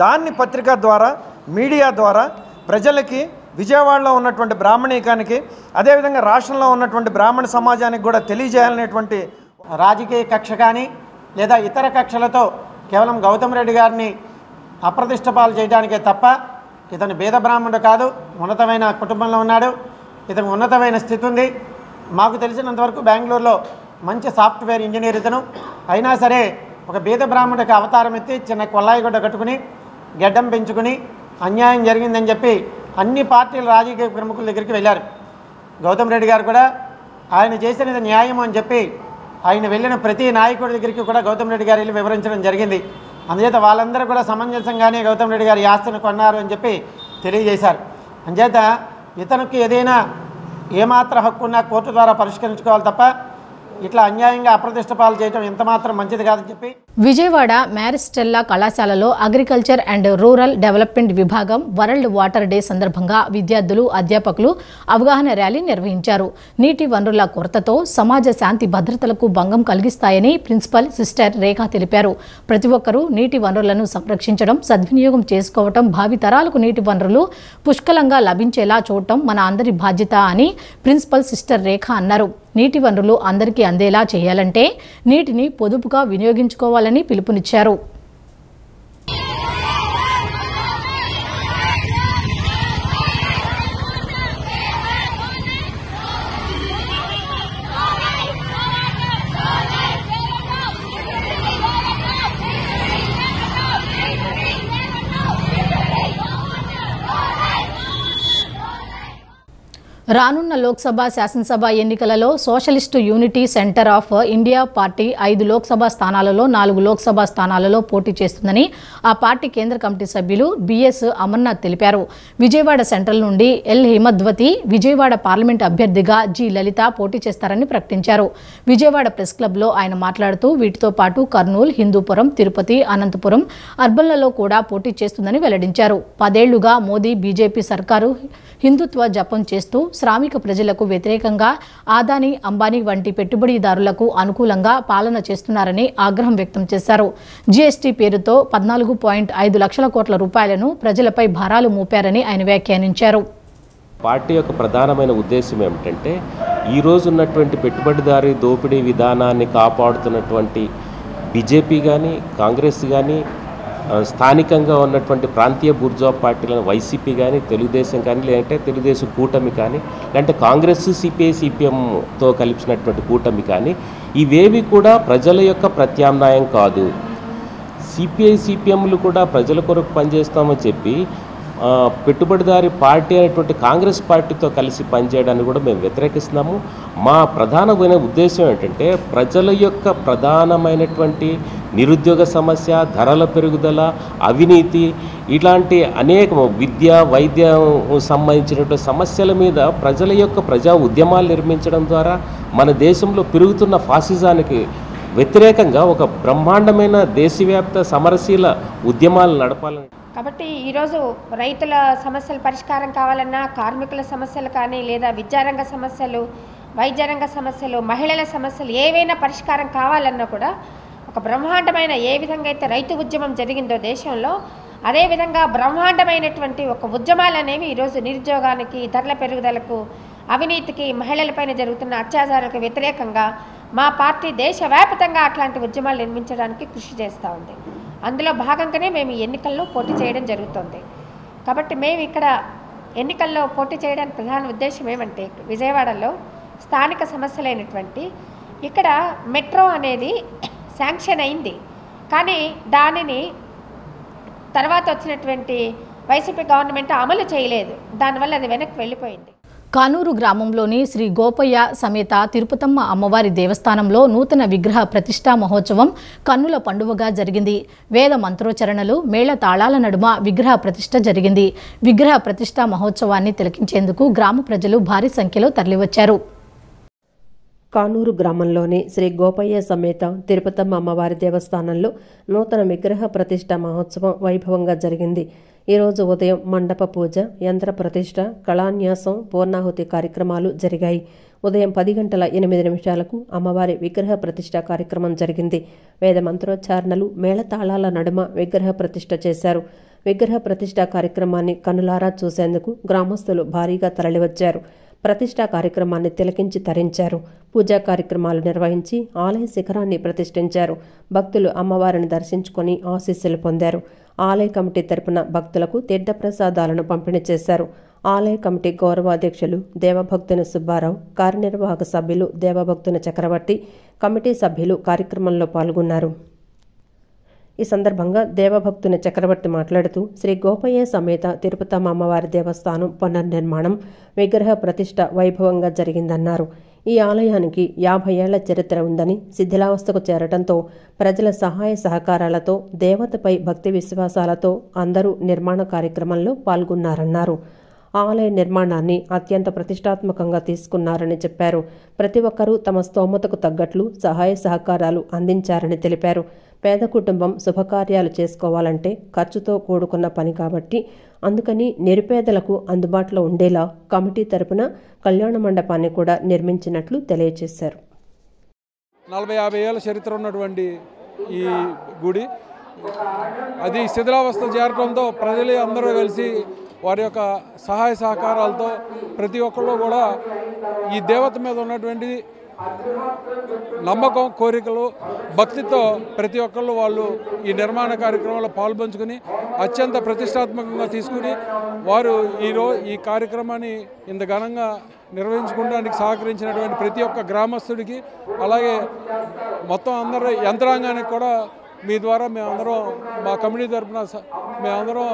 దాన్ని పత్రిక ద్వారా మీడియా ద్వారా ప్రజలకి, విజయవాడలో ఉన్నటువంటి బ్రాహ్మణీకానికి, అదేవిధంగా రాష్ట్రంలో ఉన్నటువంటి బ్రాహ్మణ సమాజానికి కూడా తెలియజేయాలనేటువంటి రాజకీయ కక్ష కానీ లేదా ఇతర కక్షలతో కేవలం గౌతమ్ రెడ్డి గారిని అప్రతిష్ట పాలు చేయడానికే తప్ప ఇతను బీద బ్రాహ్మణుడు కాదు. ఉన్నతమైన కుటుంబంలో ఉన్నాడు. ఇతను ఉన్నతమైన స్థితి ఉంది. మాకు తెలిసినంతవరకు బెంగళూరులో మంచి సాఫ్ట్వేర్ ఇంజనీర్ ఇతను. అయినా సరే ఒక బీద బ్రాహ్మణుడికి అవతారం ఎత్తి చిన్న కొల్లాయి గుడ్డ కట్టుకుని గెడ్డం పెంచుకుని అన్యాయం జరిగిందని చెప్పి అన్ని పార్టీల రాజకీయ ప్రముఖుల దగ్గరికి వెళ్ళారు. గౌతమ్ రెడ్డి గారు కూడా ఆయన చేసినది న్యాయం అని చెప్పి ఆయన వెళ్ళిన ప్రతి నాయకుడి దగ్గరికి కూడా గౌతమ్ రెడ్డి గారు వెళ్ళి వివరించడం జరిగింది. అందుచేత వాళ్ళందరూ కూడా సమంజసంగానే గౌతమ్ రెడ్డి గారు ఈ ఆస్తిని కొన్నారు అని చెప్పి తెలియజేశారు. అందుచేత ఇతనికి ఏదైనా ఏమాత్రం హక్కు ఉన్నా కోర్టు ద్వారా పరిష్కరించుకోవాలి తప్ప ఇట్లా అన్యాయంగా అప్రతిష్ట పాలు చేయడం ఎంతమాత్రం మంచిది కాదని చెప్పి విజయవాడ మ్యారిస్టెల్లా కళాశాలలో అగ్రికల్చర్ అండ్ రూరల్ డెవలప్మెంట్ విభాగం వరల్డ్ వాటర్ డే సందర్భంగా విద్యార్థులు, అధ్యాపకులు అవగాహన ర్యాలీ నిర్వహించారు. నీటి వనరుల కొరతతో సమాజ శాంతి భద్రతలకు భంగం కలిగిస్తాయని ప్రిన్సిపల్ సిస్టర్ రేఖ తెలిపారు. ప్రతి ఒక్కరూ నీటి వనరులను సంరక్షించడం, సద్వినియోగం చేసుకోవటం, భావితరాలకు నీటి వనరులు పుష్కలంగా లభించేలా చూడటం మన అందరి బాధ్యత అని ప్రిన్సిపల్ సిస్టర్ రేఖ అన్నారు. నీటి వనరులు అందరికీ అందేలా చేయాలంటే నీటిని పొదుపుగా వినియోగించుకోవాలని పిలుపునిచ్చారు. రానున్న లోక్సభ, శాసనసభ ఎన్నికలలో socialist unity centre of India party 5 Lok Sabha స్థానాలలో 4 లోక్సభ స్థానాలలో పోటీ చేస్తుందని ఆ పార్టీ కేంద్ర కమిటీ సభ్యులు బిఎస్ అమర్నాథ్ తెలిపారు. విజయవాడ సెంట్రల్ నుండి ఎల్ హిమద్వతి, విజయవాడ పార్లమెంట్ అభ్యర్థిగా జి లలిత పోటీ చేస్తారని ప్రకటించారు. విజయవాడ ప్రెస్ క్లబ్లో ఆయన మాట్లాడుతూ వీటితో పాటు కర్నూలు, హిందూపురం, తిరుపతి, అనంతపురం అర్బన్లలో కూడా పోటీ చేస్తుందని వెల్లడించారు. 10 ఏళ్లుగా మోదీ బీజేపీ సర్కారు హిందుత్వ జపం చేస్తూ శ్రామిక ప్రజలకు వ్యతిరేకంగా ఆదాని, అంబానీ వంటి పెట్టుబడిదారులకు అనుకూలంగా పాలన చేస్తున్నారని ఆగ్రహం వ్యక్తం చేశారు. జీఎస్టీ పేరుతో 14.5 లక్షల కోట్ల రూపాయలను ప్రజలపై భారాలు మోపారని ఆయన వ్యాఖ్యానించారు. పార్టీ యొక్క ప్రధానమైన ఉద్దేశం ఏమిటంటే ఈరోజు ఉన్నటువంటి పెట్టుబడిదారీ దోపిడీ విధానాన్ని కాపాడుతున్నటువంటి బీజేపీ కానీ, కాంగ్రెస్ కానీ, స్థానికంగా ఉన్నటువంటి ప్రాంతీయ బూర్జువా పార్టీలను వైసీపీ కానీ, తెలుగుదేశం కానీ, లేదంటే తెలుగుదేశం కూటమి కానీ, లేదంటే కాంగ్రెస్, సిపిఐ, సిపిఎంతో కలిపినటువంటి కూటమి కానీ, ఇవేవి కూడా ప్రజల యొక్క ప్రత్యామ్నాయం కాదు. సిపిఐ, సిపిఎంలు కూడా ప్రజల కొరకు పనిచేస్తామని చెప్పి పెట్టుబడిదారి పార్టీ అనేటువంటి కాంగ్రెస్ పార్టీతో కలిసి పనిచేయడాన్ని కూడా మేము వ్యతిరేకిస్తున్నాము. మా ప్రధానమైన ఉద్దేశం ఏంటంటే ప్రజల యొక్క ప్రధానమైనటువంటి నిరుద్యోగ సమస్య, ధరల పెరుగుదల, అవినీతి, ఇలాంటి అనేక విద్య, వైద్యం సంబంధించినటువంటి సమస్యల మీద ప్రజల యొక్క ప్రజా ఉద్యమాలు నిర్మించడం ద్వారా మన దేశంలో పెరుగుతున్న ఫాసిజానికి వ్యతిరేకంగా ఒక బ్రహ్మాండమైన దేశవ్యాప్త సమరశీల ఉద్యమాలు నడపాలని. కాబట్టి ఈరోజు రైతుల సమస్యల పరిష్కారం కావాలన్నా, కార్మికుల సమస్యలు కానీ, లేదా విద్యారంగ సమస్యలు, వైద్యరంగ సమస్యలు, మహిళల సమస్యలు ఏవైనా పరిష్కారం కావాలన్నా కూడా ఒక బ్రహ్మాండమైన ఏ విధంగా అయితే రైతు ఉద్యమం జరిగిందో దేశంలో, అదేవిధంగా బ్రహ్మాండమైనటువంటి ఒక ఉద్యమాలు అనేవి ఈరోజు నిరుద్యోగానికి, ధరల పెరుగుదలకు, అవినీతికి, మహిళలపైన జరుగుతున్న అత్యాచారాలకు వ్యతిరేకంగా మా పార్టీ దేశవ్యాప్తంగా అట్లాంటి ఉద్యమాలు నిర్మించడానికి కృషి చేస్తూ ఉంది. అందులో భాగంగానే మేము ఎన్నికల్లో పోటీ చేయడం జరుగుతుంది. కాబట్టి మేము ఇక్కడ ఎన్నికల్లో పోటీ చేయడానికి ప్రధాన ఉద్దేశం ఏమంటే, విజయవాడలో స్థానిక సమస్యలైనటువంటి ఇక్కడ మెట్రో అనేది శాంక్షన్ అయింది, కానీ దానిని తర్వాత వచ్చినటువంటి వైసీపీ గవర్నమెంట్ అమలు చేయలేదు. దానివల్ల అది వెనక్కి వెళ్ళిపోయింది. కానూరు గ్రామంలోని శ్రీ గోపయ్య సమేత తిరుపతమ్మ అమ్మవారి దేవస్థానంలో నూతన విగ్రహ ప్రతిష్టా మహోత్సవం కన్నుల పండువగా జరిగింది. వేద మంత్రోచ్చరణలు, మేళ తాళాల నడుమ విగ్రహ ప్రతిష్ఠ జరిగింది. విగ్రహ ప్రతిష్టా మహోత్సవాన్ని తిలకించేందుకు గ్రామ ప్రజలు భారీ సంఖ్యలో తరలివచ్చారు. కానూరు గ్రామంలోని శ్రీ గోపయ్య సమేత తిరుపతమ్మ అమ్మవారి దేవస్థానంలో నూతన విగ్రహ ప్రతిష్ఠ మహోత్సవం వైభవంగా జరిగింది. ఈరోజు ఉదయం మండప పూజ, యంత్ర ప్రతిష్ఠ, కళాన్యాసం, పూర్ణాహుతి కార్యక్రమాలు జరిగాయి. ఉదయం 10:08 అమ్మవారి విగ్రహ ప్రతిష్ఠ కార్యక్రమం జరిగింది. వేద మంత్రోచ్చారణలు, మేళతాళాల నడుమ విగ్రహ ప్రతిష్ఠ చేశారు. విగ్రహ ప్రతిష్ఠ కార్యక్రమాన్ని కనులారా చూసేందుకు గ్రామస్తులు భారీగా తరలివచ్చారు. ప్రతిష్టా కార్యక్రమాన్ని తిలకించి తరించారు. పూజా కార్యక్రమాలు నిర్వహించి ఆలయ శిఖరాన్ని ప్రతిష్ఠించారు. భక్తులు అమ్మవారిని దర్శించుకొని ఆశీస్సులు పొందారు. ఆలయ కమిటీ తరపున భక్తులకు తీర్థప్రసాదాలను పంపిణీ చేశారు. ఆలయ కమిటీ గౌరవాధ్యక్షులు దేవభక్తుని సుబ్బారావు, కార్యనిర్వాహక సభ్యులు దేవభక్తుని చక్రవర్తి, కమిటీ సభ్యులు కార్యక్రమంలో పాల్గొన్నారు. ఈ సందర్భంగా దేవభక్తుని చక్రవర్తి మాట్లాడుతూ, శ్రీ గోపయ్య సమేత తిరుపతమ్మ అమ్మవారి దేవస్థానం పునర్నిర్మాణం, విగ్రహ ప్రతిష్ఠ వైభవంగా జరిగిందన్నారు. ఈ ఆలయానికి 50 ఏళ్ల చరిత్ర ఉందని, శిథిలావస్థకు చేరటంతో ప్రజల సహాయ సహకారాలతో, దేవతపై భక్తి విశ్వాసాలతో అందరూ నిర్మాణ కార్యక్రమంలో పాల్గొన్నారన్నారు. ఆలయ నిర్మాణాన్ని అత్యంత ప్రతిష్టాత్మకంగా తీసుకున్నారని చెప్పారు. ప్రతి ఒక్కరూ తమ స్తోమతకు తగ్గట్లు సహాయ సహకారాలు అందించారని తెలిపారు. పేద కుటుంబం శుభకార్యాలు చేసుకోవాలంటే ఖర్చుతో కూడుకున్న పని కాబట్టి అందుకని నిరుపేదలకు అందుబాటులో ఉండేలా కమిటీ తరపున కళ్యాణ మండపాన్ని కూడా నిర్మించినట్లు తెలియజేశారు. 40-50 ఏళ్ల చరిత్ర ఉన్నటువంటి ఈ గుడి అది శిథిలావస్థ చేరడంతో ప్రజలు అందరూ కలిసి వారి యొక్క సహాయ సహకారాలతో ప్రతి ఒక్కళ్ళు కూడా ఈ దేవత మీద ఉన్నటువంటి నమ్మకం, కోరికలు, భక్తితో ప్రతి ఒక్కళ్ళు వాళ్ళు ఈ నిర్మాణ కార్యక్రమంలో పాల్పంచుకుని అత్యంత ప్రతిష్టాత్మకంగా తీసుకుని వారు ఈ కార్యక్రమాన్ని ఇంత ఘనంగా నిర్వహించుకోవడానికి సహకరించినటువంటి ప్రతి ఒక్క గ్రామస్తుడికి, అలాగే మొత్తం అందరూ యంత్రాంగానికి కూడా మీ ద్వారా మేమందరం మా కమిటీ తరఫున మేమందరం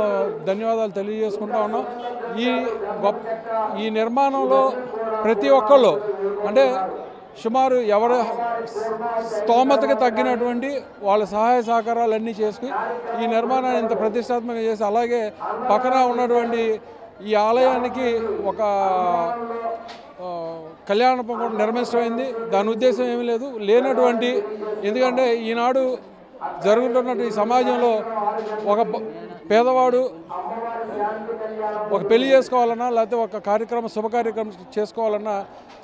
ధన్యవాదాలు తెలియజేసుకుంటా ఉన్నాం. ఈ నిర్మాణంలో ప్రతి ఒక్కళ్ళు అంటే సుమారు ఎవరి స్తోమతకి తగ్గినటువంటి వాళ్ళ సహాయ సహకారాలన్నీ చేసుకుని ఈ నిర్మాణాన్ని ఇంత ప్రతిష్టాత్మకంగా చేసి, అలాగే పక్కన ఉన్నటువంటి ఈ ఆలయానికి ఒక కళ్యాణం కూడా నిర్మించమైంది. దాని ఉద్దేశం ఏమీ లేదు, లేనటువంటి, ఎందుకంటే ఈనాడు జరుగుతున్నట్టు ఈ సమాజంలో ఒక పేదవాడు ఒక పెళ్లి చేసుకోవాలన్నా లేకపోతే ఒక శుభ కార్యక్రమం చేసుకోవాలన్నా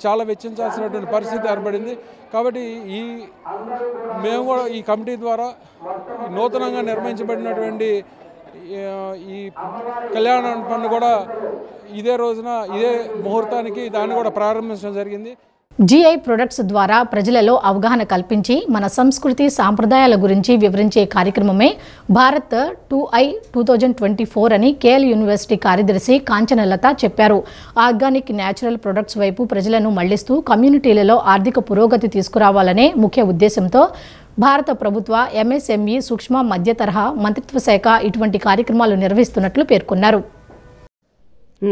చాలా వెచ్చించాల్సినటువంటి పరిస్థితి ఏర్పడింది. కాబట్టి మేము కూడా ఈ కమిటీ ద్వారా నూతనంగా నిర్మించబడినటువంటి ఈ కళ్యాణ మండపాన్ని కూడా ఇదే రోజున ఇదే ముహూర్తానికి దాన్ని కూడా ప్రారంభించడం జరిగింది. జీఐ ప్రొడక్ట్స్ ద్వారా ప్రజలలో అవగాహన కల్పించి మన సంస్కృతి సాంప్రదాయాల గురించి వివరించే కార్యక్రమమే భారత్ 2i 2024 అని కేఎల్ యూనివర్సిటీ కార్యదర్శి కాంచనలత చెప్పారు. ఆర్గానిక్ న్యాచురల్ ప్రొడక్ట్స్ వైపు ప్రజలను మళ్లిస్తూ కమ్యూనిటీలలో ఆర్థిక పురోగతి తీసుకురావాలనే ముఖ్య ఉద్దేశంతో భారత ప్రభుత్వ ఎంఎస్ఎంఈ సూక్ష్మ మధ్య తరహా మంత్రిత్వ శాఖ ఇటువంటి కార్యక్రమాలు నిర్వహిస్తున్నట్లు పేర్కొన్నారు.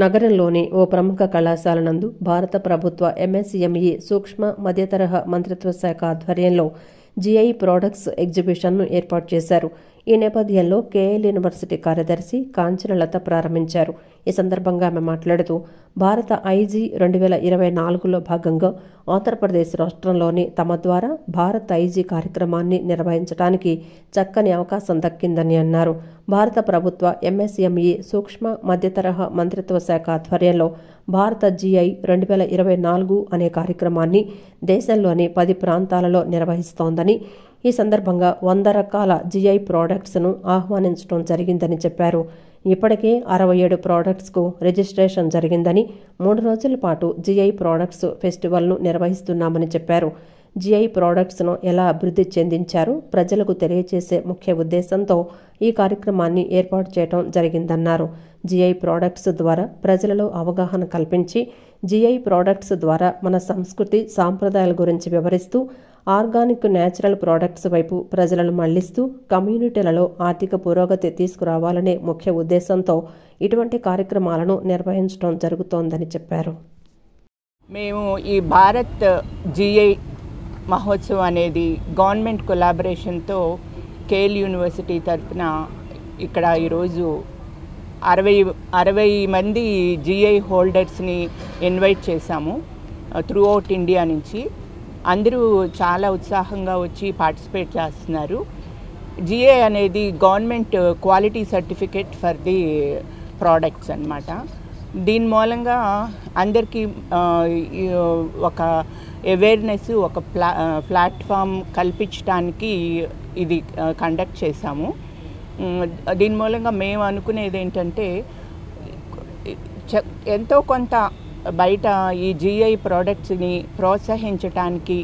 నగరంలోని ఓ ప్రముఖ కళాశాల నందు భారత ప్రభుత్వ ఎంఎస్ఎంఈ సూక్ష్మ మధ్యతరహా మంత్రిత్వ శాఖ ఆధ్వర్యంలో జీఐ ప్రొడక్ట్స్ ఎగ్జిబిషన్ను ఏర్పాటు చేశారు. ఈ నేపథ్యంలో కేఎల్ యూనివర్సిటీ కార్యదర్శి కాంచనలత ప్రారంభించారు. ఈ సందర్భంగా ఆమె మాట్లాడుతూ భారత ఐజీ 2024లో భాగంగా ఆంధ్రప్రదేశ్ రాష్ట్రంలోని తమ ద్వారా భారత్ ఐజీ కార్యక్రమాన్ని నిర్వహించడానికి చక్కని అవకాశం దక్కిందని అన్నారు. భారత ప్రభుత్వ ఎంఎస్ఎంఈ సూక్ష్మ మధ్యతరహా మంత్రిత్వ శాఖ ఆధ్వర్యంలో భారత జీఐ 2024 అనే కార్యక్రమాన్ని దేశంలోని 10 ప్రాంతాలలో నిర్వహిస్తోందని, ఈ సందర్భంగా 100 రకాల జీఐ ప్రోడక్ట్స్ను ఆహ్వానించడం జరిగిందని చెప్పారు. ఇప్పటికే 67 ప్రోడక్ట్స్కు రిజిస్ట్రేషన్ జరిగిందని, 3 రోజుల పాటు జీఐ ప్రోడక్ట్స్ ఫెస్టివల్ను నిర్వహిస్తున్నామని చెప్పారు. జిఐ ప్రోడక్ట్స్ను ఎలా అభివృద్ధి చెందించారో ప్రజలకు తెలియజేసే ముఖ్య ఉద్దేశంతో ఈ కార్యక్రమాన్ని ఏర్పాటు చేయడం జరిగిందన్నారు. జిఐ ప్రోడక్ట్స్ ద్వారా ప్రజలలో అవగాహన కల్పించి జిఐ ప్రోడక్ట్స్ ద్వారా మన సంస్కృతి సాంప్రదాయాల గురించి వివరిస్తూ ఆర్గానిక్ న్యాచురల్ ప్రోడక్ట్స్ వైపు ప్రజలను మళ్లిస్తూ కమ్యూనిటీలలో ఆర్థిక పురోగతి తీసుకురావాలనే ముఖ్య ఉద్దేశంతో ఇటువంటి కార్యక్రమాలను నిర్వహించడం జరుగుతోందని చెప్పారు. మేము ఈ భారత్ జిఐ మహోత్సవ్ అనేది గవర్నమెంట్ కొలాబరేషన్తో కేఎల్ యూనివర్సిటీ తరఫున ఇక్కడ ఈరోజు 60 మంది జిఐ హోల్డర్స్ని ఇన్వైట్ చేశాము త్రూ అవుట్ ఇండియా నుంచి. అందరూ చాలా ఉత్సాహంగా వచ్చి పార్టిసిపేట్ చేస్తున్నారు. జిఐ అనేది government quality certificate for the products అన్నమాట. దీని మూలంగా అందరికీ ఒక అవేర్నెస్, ఒక ప్లాట్ఫామ్ కల్పించడానికి ఇది కండక్ట్ చేశాము. దీని మూలంగా మేము అనుకునేది ఏంటంటే ఎంతో కొంత బయట ఈ జిఐ ప్రోడక్ట్స్ని ప్రోత్సహించడానికి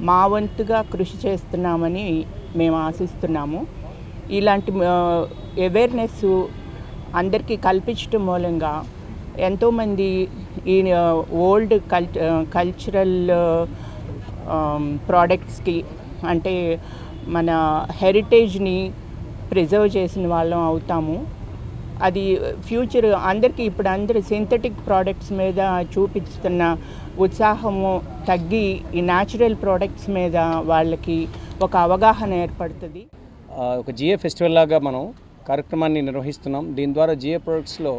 మా వంతుగా కృషి చేస్తున్నామని మేము ఆశిస్తున్నాము. ఇలాంటి అవేర్నెస్ అందరికీ కల్పించడం మూలంగా ఎంతోమంది ఈ ఓల్డ్ కల్చరల్ ప్రోడక్ట్స్కి అంటే మన హెరిటేజ్ని ప్రిజర్వ్ చేసిన వాళ్ళం అవుతాము. అది ఫ్యూచర్ అందరికీ ఇప్పుడు అందరూ సింథటిక్ ప్రోడక్ట్స్ మీద చూపిస్తున్న ఉత్సాహము తగ్గి ఈ న్యాచురల్ ప్రోడక్ట్స్ మీద వాళ్ళకి ఒక అవగాహన ఏర్పడుతుంది. ఒక జిఏ ఫెస్టివల్ లాగా మనం కార్యక్రమాన్ని నిర్వహిస్తున్నాం. దీని ద్వారా జిఏ ప్రోడక్ట్స్లో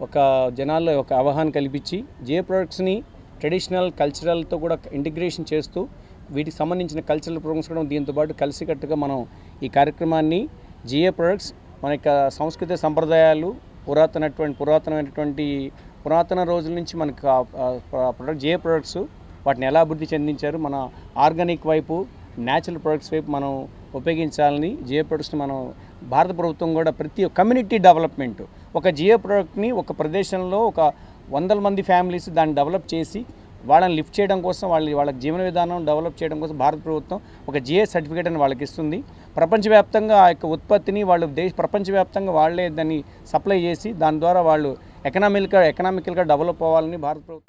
ఒక జనాల్లో ఒక అవగాహన కల్పించి జిఏ ప్రోడక్ట్స్ని ట్రెడిషనల్ కల్చరల్తో కూడా ఇంటిగ్రేషన్ చేస్తూ వీటికి సంబంధించిన కల్చరల్ ప్రోగ్రామ్స్ కూడా దీంతో పాటు కలిసికట్టుగా మనం ఈ కార్యక్రమాన్ని జిఏ ప్రొడక్ట్స్ మన యొక్క సంస్కృతి సంప్రదాయాలు పురాతన రోజుల నుంచి మనకు ప్రొడక్ట్ జిఏ ప్రొడక్ట్స్ వాటిని ఎలా అభివృద్ధి చెందించారు, మన ఆర్గానిక్ వైపు న్యాచురల్ ప్రొడక్ట్స్ వైపు మనం ఉపయోగించాలని జిఏ ప్రొడక్ట్స్ని మనం భారత ప్రభుత్వం కూడా ప్రతి కమ్యూనిటీ డెవలప్మెంట్ ఒక జిఏ ప్రొడక్ట్ని ఒక ప్రదేశంలో ఒక 100 మంది ఫ్యామిలీస్ దాన్ని డెవలప్ చేసి వాళ్ళని లిఫ్ట్ చేయడం కోసం వాళ్ళ జీవన విధానం డెవలప్ చేయడం కోసం భారత ప్రభుత్వం ఒక జిఏ సర్టిఫికేట్ అని వాళ్ళకి ఇస్తుంది. ప్రపంచవ్యాప్తంగా ఆ యొక్క ఉత్పత్తిని వాళ్ళు ప్రపంచవ్యాప్తంగా వాళ్ళే దాన్ని సప్లై చేసి దాని ద్వారా వాళ్ళు ఎకనామికల్గా డెవలప్ అవ్వాలని భారత ప్రభుత్వం